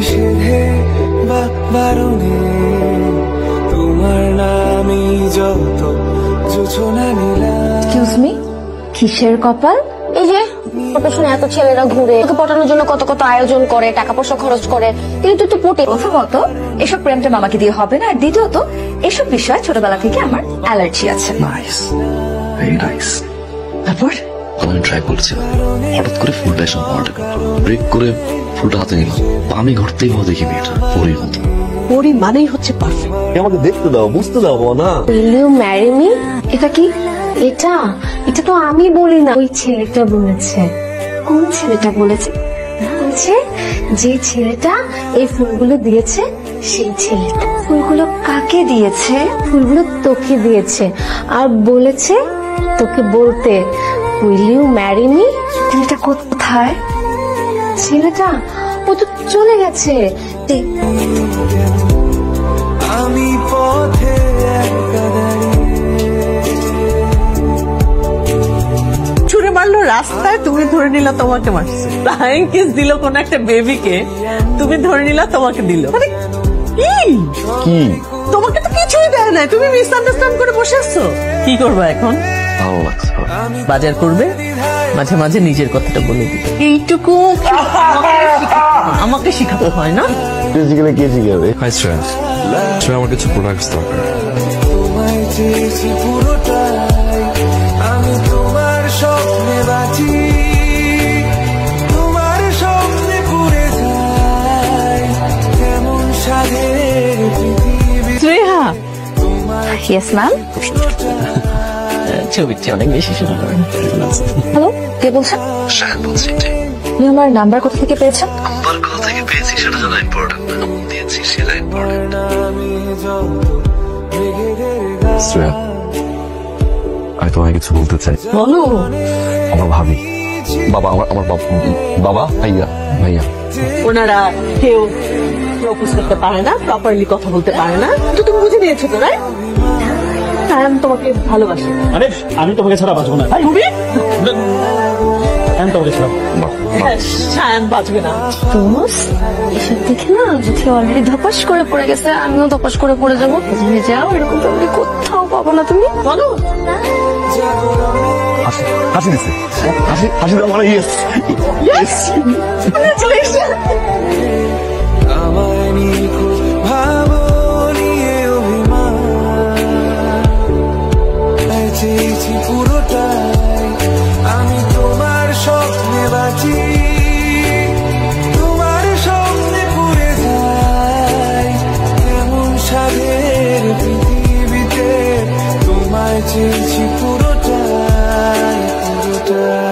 নিষেধে বা বারণে তোমার নামই যত জোছনা নীলা। এক্সকিউজ মি, কিসের কপাল? এই যে পেছনে এত ছেলেরা ঘুরে, তোকে পটানোর জন্য কত কত আয়োজন করে, টাকা পয়সা খরচ করে, কিন্তু তুই তো পটে। প্রথমত এসব প্রেমটা মামাকে দিয়ে হবে না, আর দ্বিতীয়ত এসব বিষয়ে ছোটবেলা থেকে আমার অ্যালার্জি আছে। Nice, very nice. তারপর আমি ট্রাই করছিলাম, হঠাৎ করে ফুলটা এসে ব্রেক করে ফুলটা হাতে নিলাম, আমি ঘুরতেই ভালো দেখি মেয়েটা পরীর মতো। পরি মানেই হচ্ছে পারফেক্ট। আমাকে দেখতে দাও, বুঝতে দাও না। Will you marry me? এটা কি? এটা এটা তো আমি বলি না, ওই ছেলেটা বলেছে। কোন ছেলেটা বলেছে? বলছে যে ছেলেটা এই ফুলগুলো দিয়েছে সেই ছেলেটা। ফুলগুলো কাকে দিয়েছে? ফুলগুলো তোকে দিয়েছে আর বলেছে তোকে বলতে Will you marry me? ছেলেটা কোথায়? ছেলেটা ও তো চলে গেছে। আমি পথে একা ছুড়ে মারলো রাস্তায়, তুমি ধরে নিলা তোমাকে মারছে। ফ্লাইং কিস দিল কোন একটা বেবিকে, তুমি ধরে নিলা তোমাকে দিল। মানে কি তোমাকে তো কিছুই দেয় না, তুমি মিসআন্ডারস্ট্যান্ড করে বসে আছো। কি করবা এখন? ভালো লাগছে। বাজার করবে, মাঝে মাঝে নিজের কথাটা বলে দিবে। এইটুকু আমাকে শিখাতে হয় না? বেসিক্যালি কে শিখাবে? হাই শ্রেয়া, শ্রেয়া আমার কিছু প্রোডাক্টস দরকার। তোমায় চেয়েছি পুরোটাই, আমি তোমার স্বপ্নে বাঁচি, তোমার স্বপ্নে পুরে যাই, কেমন সাধের পৃথিবী। Shreya, yes ma'am. ছবিটি অনেক বেশি সুন্দর। হ্যালো, কে বলছেন? শ্রেয়া বলছি। আপনি আমার নাম্বার কোথা থেকে পেয়েছেন? নাম্বার কোথা থেকে পেয়েছি সেটা জানা ইম্পর্টেন্ট না, দিয়েছি সেটা ইম্পর্টেন্ট। শ্রেয়া, আমি তোমায় কিছু বলতে চাই। বলো। আমার ভাবি, বাবা, আমার বাবা, ভাইয়া ভাইয়া, ওনারা কেউ প্রপোজ করতে পারে না, প্রপারলি কথা বলতে পারে না, তো তুমি বুঝে নিয়েছো তো? রাইট? সায়ান তোমাকে ভালোবাসে। আরে আমি তোমাকে ছাড়া বাঁচবো না। তুমি? আমি তোমাকে ছাড়া হ্যাঁ, সায়ান বাঁচবে না। এসব দেখে না যদি অলরেডি ধপাস করে পড়ে গেছে, আমিও ধপাস করে পড়ে যাবো। বুঝে যাও, এরকম ফ্যামিলি কোথাও পাবো না তুমি। বলো। হাসি দিচ্ছে, হাসি দাও মানে ইয়েস। আমায় নিখোঁজ ভাবো নিয়ে অভিমান, চেয়েছি পুরোটাই, আমি তোমার স্বপ্নে বাঁচি, তোমার স্বপ্নে পুরে যাই, কেমন সাধের পৃথিবীতে তোমায় চেয়েছি পুরোটাই পুরোটাই।